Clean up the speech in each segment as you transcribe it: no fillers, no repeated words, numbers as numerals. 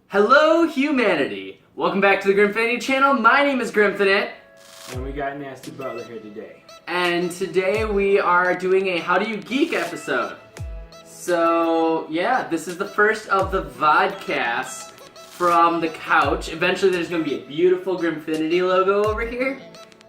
Hello, humanity! Welcome back to the Grimfinity channel. My name is Grimfinite. And we got NastyButler here today. And today we are doing a How Do You Geek episode. So, yeah, this is the first of the vodcasts from the couch. Eventually there's going to be a beautiful Grimfinity logo over here.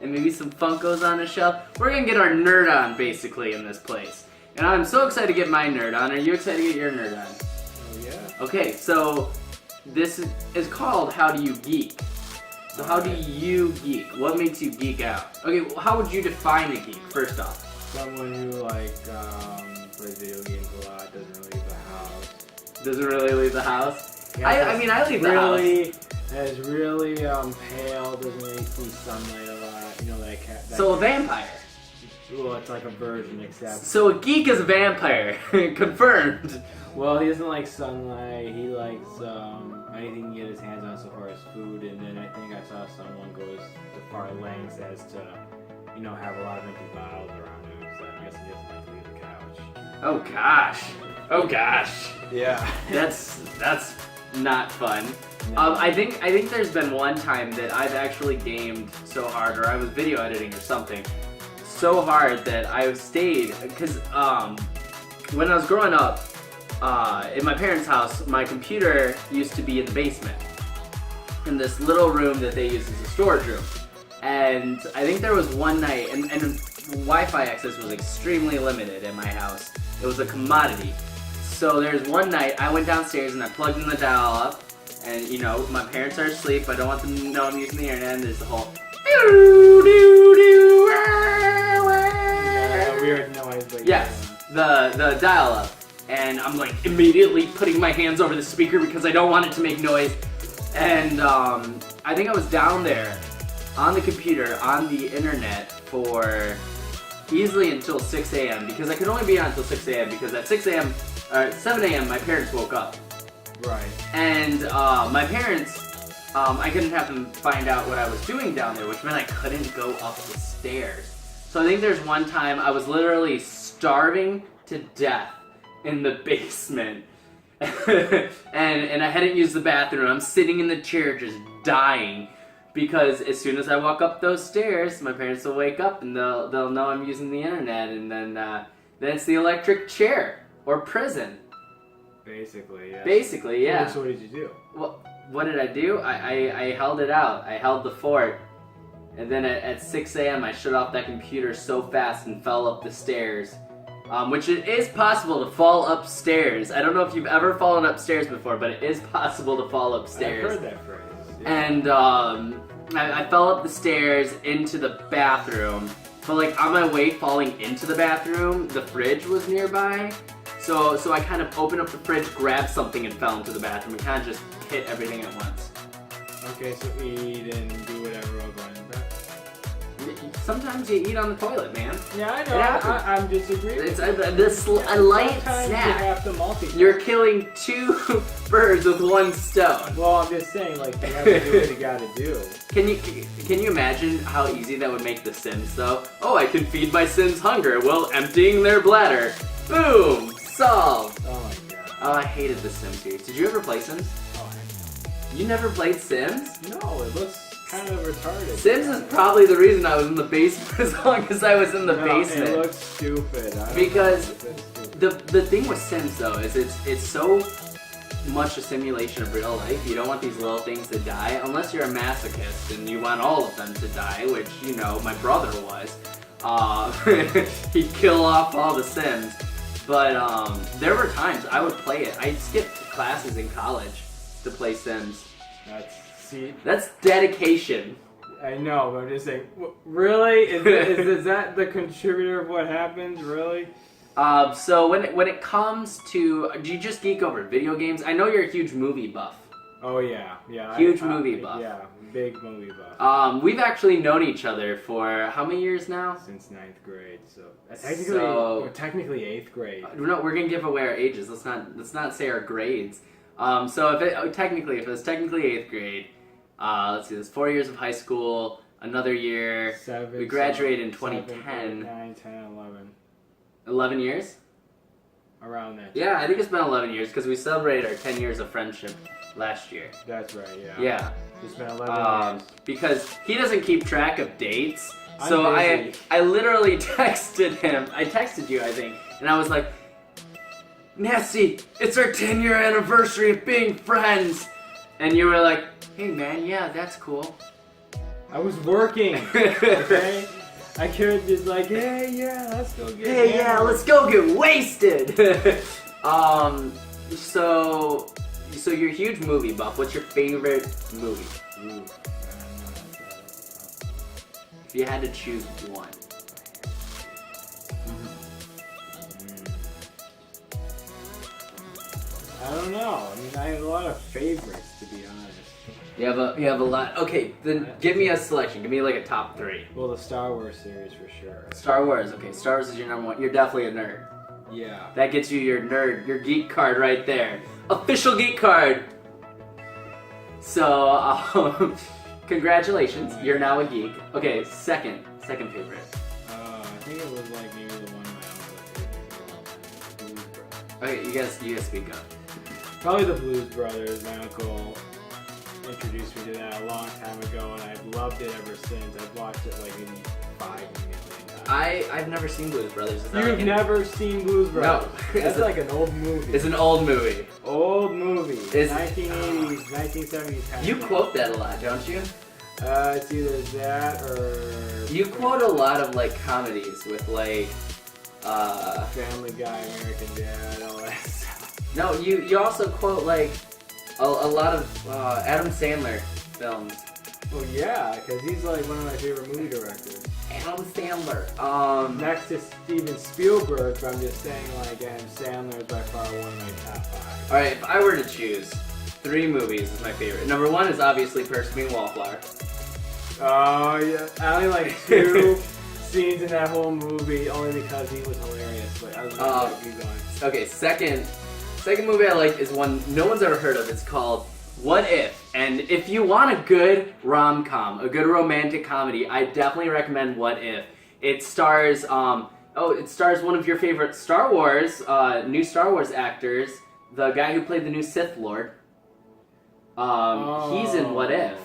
And maybe some Funkos on the shelf. We're going to get our nerd on, basically, in this place. And I'm so excited to get my nerd on. Are you excited to get your nerd on? Oh, yeah. Okay, so this is called How Do You Geek? So how do you geek? What makes you geek out? Okay, well, how would you define a geek, first off? Someone who, plays video games a lot, doesn't really leave the house. Doesn't really leave the house? Yeah, I mean, I leave the house. Is really pale, doesn't really see sunlight a lot. You know, that cat. So a vampire. Well, it's like a version, except. So a geek is a vampire. Confirmed. Well, he doesn't like sunlight. He likes anything he can get his hands on so far as food. And then I think I saw someone goes to far lengths as to, have a lot of empty bottles around him. So I guess he doesn't like to leave the couch. Oh gosh. Oh gosh. Yeah. That's not fun. No. I think there's been one time that I've actually gamed so hard, or I was video editing or something, so hard that I stayed, because when I was growing up, in my parents' house, my computer used to be in the basement, in this little room that they use as a storage room. And I think there was one night, and Wi-Fi access was extremely limited in my house. It was a commodity. So there's one night I went downstairs and I plugged in the dial up, and my parents are asleep. I don't want them to know I'm using the internet, and there's the whole Weird noise, but yes, the dial up. And I'm like immediately putting my hands over the speaker because I don't want it to make noise. And I think I was down there on the computer, on the internet for easily until 6 a.m. because I could only be on until 6 a.m. because at 6 a.m. or 7 a.m. my parents woke up. Right. And my parents, I couldn't have them find out what I was doing down there, which meant I couldn't go up the stairs. So I think there's one time I was literally starving to death in the basement. and I hadn't used the bathroom. I'm sitting in the chair just dying because as soon as I walk up those stairs, my parents will wake up and they'll know I'm using the internet, and then it's the electric chair or prison. Basically, yeah. Basically, yeah. So what did you do? Well, what did I do? I held it out. I held the fort. And then at 6 a.m. I shut off that computer so fast and fell up the stairs. Which it is possible to fall upstairs. I don't know if you've ever fallen upstairs before, but it is possible to fall upstairs. I've heard that phrase. Yeah. And I fell up the stairs into the bathroom. But on my way falling into the bathroom, the fridge was nearby. So I kind of opened up the fridge, grabbed something, and fell into the bathroom and kind of just hit everything at once. Okay, so eat and do whatever while going back. Sometimes you eat on the toilet, man. Yeah, I know. I'm disagreeing. It's a light Sometimes snack. you have to multitask. You're killing two birds with one stone. Well, I'm just saying, you have to do what you gotta do. Can you imagine how easy that would make The Sims, though? Oh, I can feed my Sims hunger while emptying their bladder. Boom! Solved! Oh my god. Oh, I hated The Sims series. Did you ever play Sims? Oh, heck You never played Sims? no. No, it looks kind of retarded. Sims is probably the reason I was in the basement as long as I was in the basement. It looks stupid. Because the thing with Sims, though, is it's so much a simulation of real life. You don't want these little things to die, unless you're a masochist and you want all of them to die, which, my brother was. He'd kill off all the Sims. But there were times I would play it. I skipped classes in college to play Sims. That's dedication. I know, but I'm just saying, really? Is that the contributor of what happens, really? So when it comes to, do you just geek over video games? I know you're a huge movie buff. Oh yeah. Huge movie buff. Yeah, big movie buff. We've actually known each other for how many years now? Since 9th grade, so technically 8th grade. No, we're gonna give away our ages. Let's not say our grades. So if it was technically 8th grade, let's see, there's 4 years of high school, another year. We graduated in 2010. 9, 10, 11. 11 years? around that time. Yeah, I think it's been 11 years because we celebrated our 10 years of friendship last year. That's right, yeah. Yeah. It's been 11 years. Because he doesn't keep track of dates. I'm So busy. I literally texted him. I texted you, I think. And I was like, Nasty, it's our 10-year anniversary of being friends. And you were like, hey man, yeah, that's cool. I was working, okay? I could have just like, hey, yeah, let's go get hammered. Let's go get wasted. So you're a huge movie buff. What's your favorite movie? Ooh, I don't know. If you had to choose one. I don't know. I mean, I have a lot of favorites, to be honest. You have a lot. Okay, then give me a selection. Give me like a top 3. Well, the Star Wars series for sure. Star Wars. Okay, Star Wars is your number 1. You're definitely a nerd. Yeah. That gets you your nerd, your geek card right there. Official geek card. So, congratulations. You're now a geek. Okay, second favorite. I think it was like maybe the one my uncle Blues Brothers. Okay, you guys speak up. Probably the Blues Brothers. My uncle introduced me to that a long time ago, and I've loved it ever since. I've watched it like maybe 5 million times. I've never seen Blues Brothers. Is that You've like never seen Blues Brothers? No. That's like an old movie. It's an old movie. Old movie. Is- 1980s, 1970s. You quote that a lot, don't you? It's either that or... You quote a lot of like comedies with like Family Guy, American Dad, all that stuff. No, you also quote like a lot of Adam Sandler films. Well, yeah, because he's like one of my favorite movie directors. Adam Sandler. Next to Steven Spielberg, but I'm just saying like Adam Sandler is by far one of my top 5. Alright, if I were to choose 3 movies is my favorite. Number 1 is obviously Perks Being Wallflower. Oh yeah, I only like 2 scenes in that whole movie only because he was hilarious. But I was like, keep going. Okay, second movie I like is one no one's ever heard of. It's called What If? And if you want a good rom-com, a good romantic comedy, I definitely recommend What If. It stars one of your favorite Star Wars, new Star Wars actors, the guy who played the new Sith Lord. He's in What If.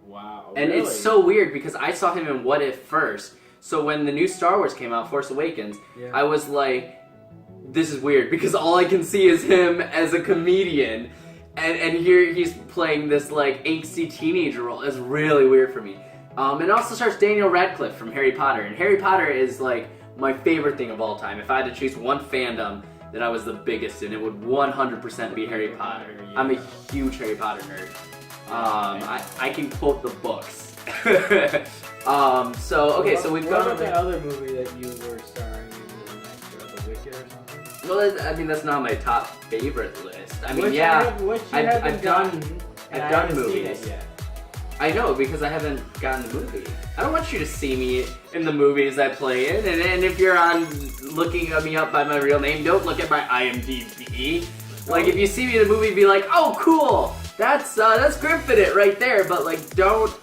Wow. And really? it's so weird because I saw him in What If first. So when the new Star Wars came out, Force Awakens, Yeah. I was like, this is weird because all I can see is him as a comedian. And here he's playing this like angsty teenager role. It's really weird for me. And it also stars Daniel Radcliffe from Harry Potter. And Harry Potter is like my favorite thing of all time. If I had to choose one fandom that I was the biggest in, it would 100% be Harry Potter. Yeah. I'm a huge Harry Potter nerd. I can quote the books. So we've what gone about over that other movie that you were starring in next year, The Wicked or something? Well, I mean, that's not my top favorite list. I mean, Which yeah, I've done movies. Yet. I know, because I haven't gotten the movie. I don't want you to see me in the movies I play in, and if you're looking me up by my real name, don't look at my IMDb. Like, if you see me in a movie, be like, oh, cool, that's Gryffindor right there, but like, don't...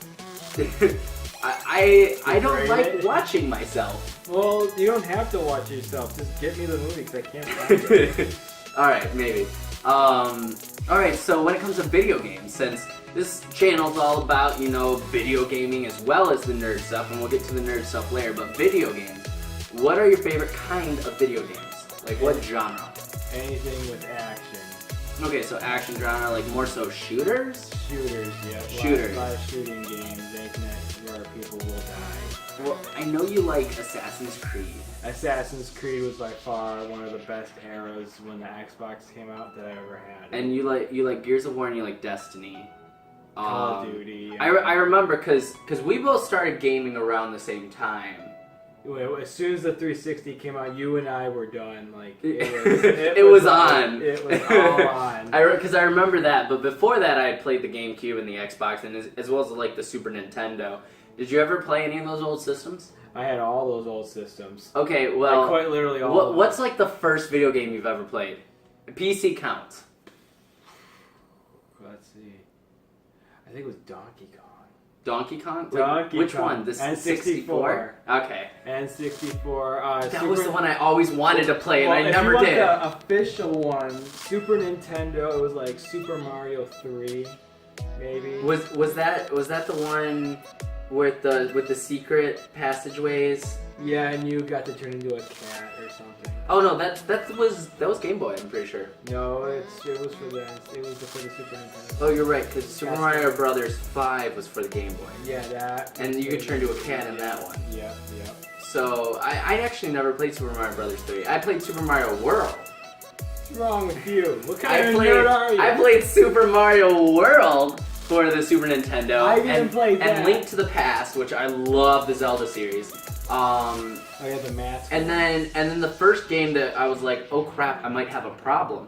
I don't like watching myself. Well, you don't have to watch yourself. Just get me the movie because I can't find it. Alright, maybe. Alright, so when it comes to video games, since this channel's all about, video gaming as well as the nerd stuff, and we'll get to the nerd stuff later, but video games, what are your favorite kind of video games? Like, what genre? Anything with action. Okay, so action genre, like more so shooters? Shooters, yeah. Shooters. A lot of shooting games, anything where people will die. Well, I know you like Assassin's Creed. Assassin's Creed was by far one of the best eras when the Xbox came out that I ever had. And you like Gears of War and you like Destiny. Call of Duty. I remember because we both started gaming around the same time. As soon as the 360 came out, you and I were done. Like it was on. It was all on. Because I remember that, but before that, I had played the GameCube and the Xbox, and as well as like the Super Nintendo. Did you ever play any of those old systems? I had all those old systems. Okay, well, like quite literally all. What's like the first video game you've ever played? PC counts. Let's see. I think it was Donkey Kong. Donkey Kong? Donkey Which Kong. one? The N64. 64? Okay. N64. That was the one I always wanted to play, and I never if you did. want the official one, Super Nintendo, it was like Super Mario 3, maybe. Was that the one with the secret passageways? Yeah, and you got to turn into a cat or something. Oh no, that was Game Boy. I'm pretty sure. No, it was for the Super Nintendo. Oh, you're right, because Super Mario Brothers 5 was for the Game Boy. Yeah, that. And you could turn into a cat in that one. Yeah. So I actually never played Super Mario Brothers 3. I played Super Mario World. What's wrong with you? What kind of nerd are you? I played Super Mario World for the Super Nintendo. I didn't play that. And Link to the Past, which I love the Zelda series. Oh yeah, the mask. And then the first game that I was like, oh crap, I might have a problem,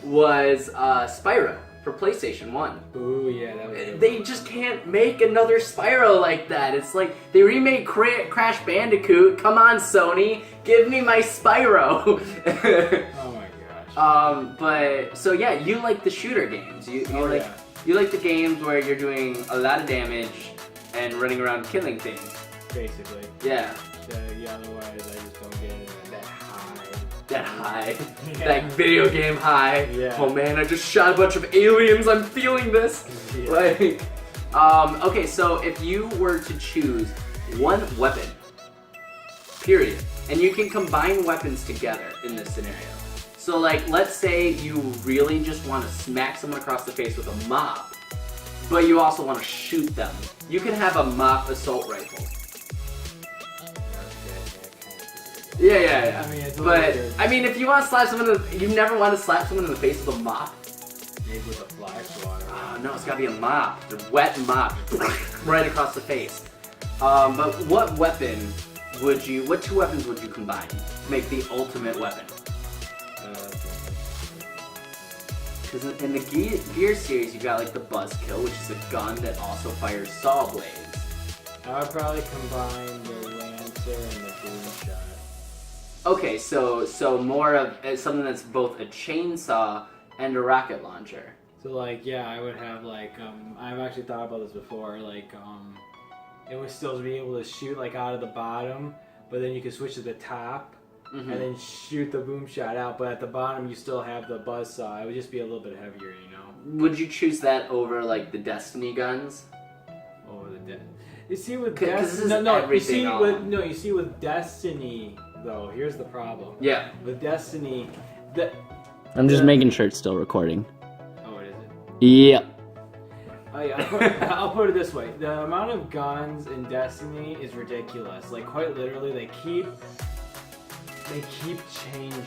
was Spyro for PlayStation 1. Ooh yeah, that was. They just can't make another Spyro like that. It's like they remade Crash Bandicoot. Come on, Sony, give me my Spyro. Oh my gosh. But so yeah, you like the shooter games. You like the games where you're doing a lot of damage and running around killing things. Basically. Yeah. Yeah, otherwise I just don't get that high. That high. Yeah. That video game high. Yeah. Oh man, I just shot a bunch of aliens. I'm feeling this. Yeah. Okay, so if you were to choose one weapon, period, and you can combine weapons together in this scenario. So like, let's say you really just want to smack someone across the face with a mop, but you also want to shoot them. You can have a mop assault rifle. Yeah. I mean, it's but weird. I mean, if you want to slap someone, you never want to slap someone in the face with a mop. Maybe with a fly swatter. Oh, no, it's gotta be a mop, a wet mop, right across the face. But what two weapons would you combine to make the ultimate weapon? Because in the Gear series, you got like the Buzzkill, which is a gun that also fires saw blades. I would probably combine the Lancer and the Boom Shot. Okay, so more of something that's both a chainsaw and a rocket launcher. So like, yeah, I would have like, I've actually thought about this before, like, it would still be able to shoot like out of the bottom, but then you could switch to the top, and then shoot the boom shot out, but at the bottom you still have the buzzsaw. It would just be a little bit heavier, you know? Would you choose that over like the Destiny guns? Over the You see with you see with Destiny though, here's the problem. Yeah. With Destiny, I'm just making sure it's still recording. Oh, it isn't? Yep. Oh, yeah, I'll put it this way. The amount of guns in Destiny is ridiculous. Like, quite literally, they keep changing.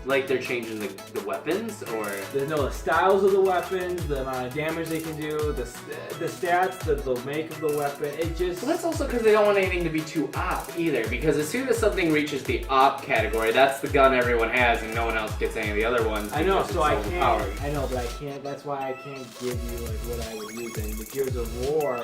Like they're changing the weapons, or The styles of the weapons, the amount of damage they can do, the stats, the make of the weapon. It just. Well, that's also because they don't want anything to be too op either. Because as soon as something reaches the op category, that's the gun everyone has, and no one else gets any of the other ones. I know, because so it's I can't. overpowered. I know, but I can't. That's why I can't give you like what I would use. And with Gears of War,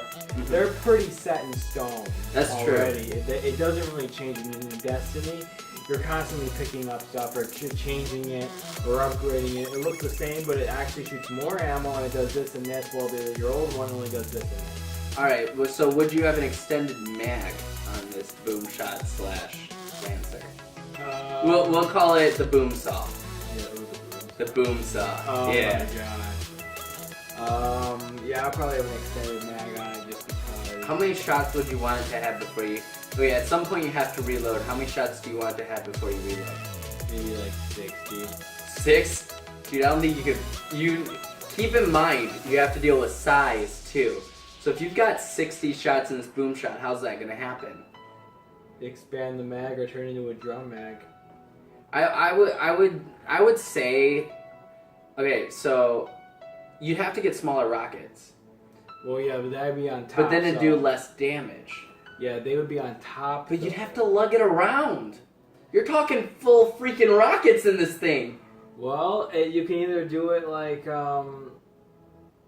they're pretty set in stone. That's already. true. It doesn't really change. And in Destiny, you're constantly picking up stuff or changing it or upgrading it. It looks the same, but it actually shoots more ammo and it does this and this, while your old one only does this and this. Alright, so would you have an extended mag on this boom shot / Lancer? We'll call it the boom saw. Yeah, it was a boom. The boom saw. Oh yeah. my god. Yeah, I'll probably have an extended mag on it just because. How many shots would you want it to have before you... Oh yeah, at some point you have to reload. How many shots do you want it to have before you reload? Maybe like 60. 6? Dude, I don't think you could... Keep in mind, you have to deal with size too. So if you've got 60 shots in this boom shot, how's that gonna happen? Expand the mag or turn into a drum mag. I would say... Okay, so... You'd have to get smaller rockets. Well, yeah, but that'd be on top. But then it'd do less damage. Yeah, they would be on top. But you'd have to lug it around. You're talking full freaking rockets in this thing. Well, you can either do it like an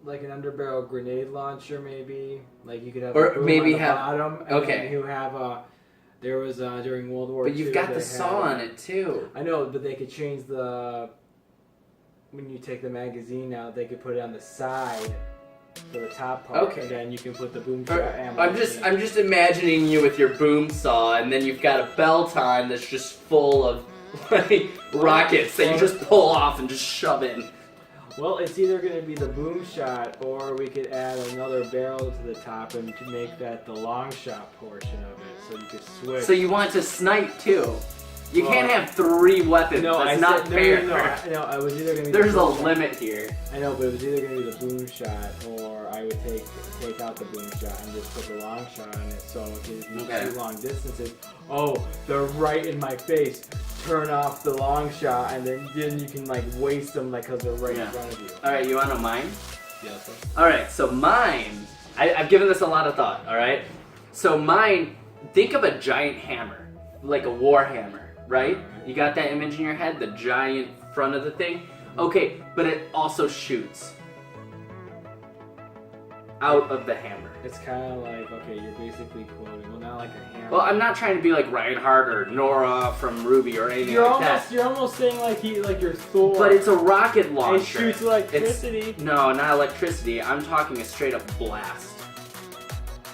underbarrel grenade launcher, maybe. Like you could have. Or a boom maybe on the have. bottom, and Okay. then you have there was during World War II. But you've got the saw on it too. I know, but they could change the. When you take the magazine out, they could put it on the side for the top part. Okay. And then you can put the boom shot ammo. I'm just imagining you with your boom saw, and then you've got a belt on that's just full of like rockets that you just pull off and just shove in. Well, it's either going to be the boom shot, or we could add another barrel to the top and to make that the long shot portion of it, so you could switch. So you want to snipe too? You can't have 3 weapons. No, that's not fair. No, it was either going to be. There's a limit here. I know, but it was either going to be the boom shot, or I would take out the boom shot and just put the long shot on it, so if you shoot long distances, oh, they're right in my face. Turn off the long shot, and then you can like waste them like because they're right in front of you. All right, you want to know mine? Yes. All right, so mine. I've given this a lot of thought. All right, so mine. Think of a giant hammer, like a war hammer, right? You got that image in your head, the giant front of the thing. Okay, but it also shoots out of the hammer. It's kind of like, okay, you're basically quoting, well, not like a hammer. Well, I'm not trying to be like Reinhardt or Nora from Ruby or anything like that. You're almost saying like your Thor. But it's a rocket launcher. It shoots electricity. No, not electricity. I'm talking a straight up blast.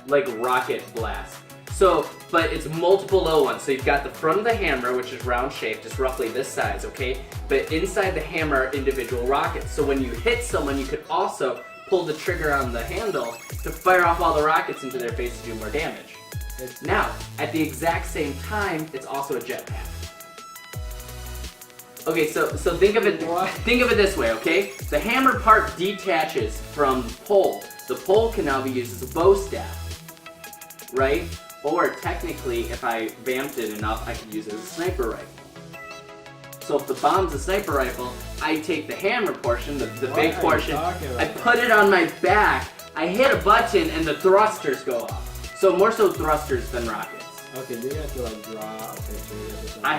Like rocket blast. So, but it's multiple little ones. So you've got the front of the hammer, which is round shaped, just roughly this size, okay? But inside the hammer are individual rockets. So when you hit someone, you could also pull the trigger on the handle to fire off all the rockets into their face to do more damage. Now, at the exact same time, it's also a jetpack. Okay, so think of it this way, okay? The hammer part detaches from the pole. The pole can now be used as a bow staff, right? Or technically, if I vamped it enough, I could use it as a sniper rifle. So if the bomb's a sniper rifle, I take the hammer portion, the big portion, I put it on my back, I hit a button, and the thrusters go off. So more so thrusters than rockets. Okay, you're gonna have to like draw a picture. I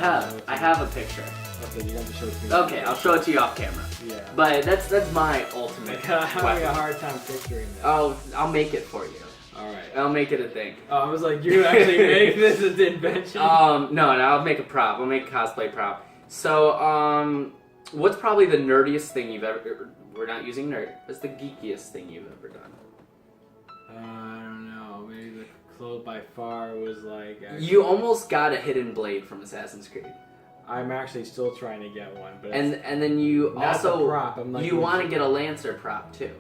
have a picture. Okay, you're gonna have to show it to me. Okay, I'll show it to you off camera. Yeah. But that's my ultimate. I'm having a hard time picturing that. I'll make it for you. Alright. I'll make it a thing. Oh, I was like, you actually make this as an invention? No, I'll make a prop. I'll make a cosplay prop. So, what's probably the nerdiest thing you've ever... We're not using nerd. What's the geekiest thing you've ever done? I don't know. Maybe the clothes by far was like... You almost got a hidden blade from Assassin's Creed. I'm actually still trying to get one. But and then you also... prop. I'm like, you want to get a Lancer prop, too.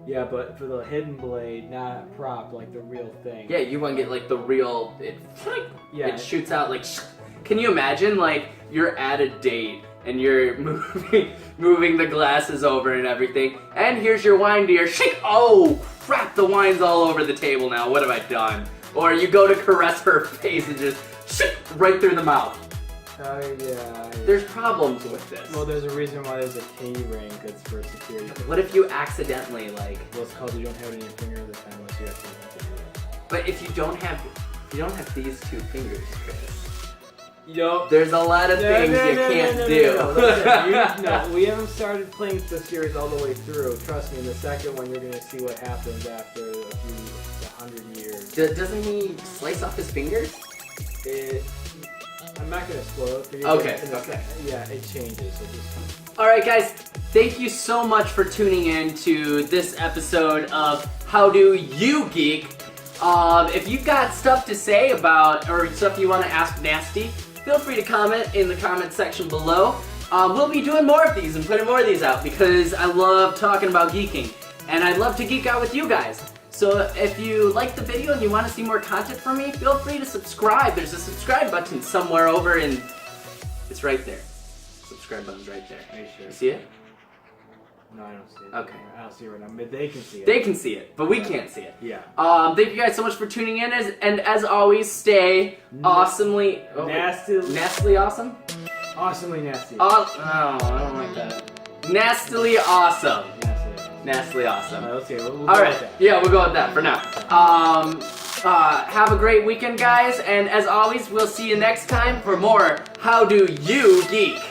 Yeah, but for the hidden blade, not a prop, like the real thing. Yeah, you want to get like the real... It shoots out like... Can you imagine, like, you're at a date and you're moving the glasses over and everything, and here's your wine, dear. Oh, crap, the wine's all over the table now. What have I done? Or you go to caress her face and just right through the mouth. Yeah. There's problems with this. Well, there's a reason why there's a K-ring that's for security. What if you accidentally, like... Well, it's called you don't have it in your finger at the time unless you actually want to do it. But if you don't have these 2 fingers, Chris... Yo, there's a lot of things you can't do. No, we haven't started playing the series all the way through. Trust me, in the second one, you're going to see what happens after a few 100 years. Doesn't he slice off his fingers? I'm not going to spoil it for you. Okay. Yeah, it changes. So just... Alright guys, thank you so much for tuning in to this episode of How Do You Geek? If you've got stuff to say about, or stuff you want to ask Nasty, feel free to comment in the comment section below. We'll be doing more of these and putting more of these out because I love talking about geeking. And I'd love to geek out with you guys. So if you like the video and you want to see more content from me, feel free to subscribe. There's a subscribe button somewhere over in... It's right there. Subscribe button's right there. Are you sure? You see it? No, I don't see it. Okay. I don't see it right now, but they can see it. They can see it, but we can't see it. Yeah. Thank you guys so much for tuning in, and as always, stay awesomely... Nastily awesome? Awesomely nasty. Oh, I don't like that. Nastily awesome. Nastily awesome. Let's see. We'll go Alright, with that. yeah, we'll go with that for now. Have a great weekend, guys, and as always, we'll see you next time for more How Do You Geek?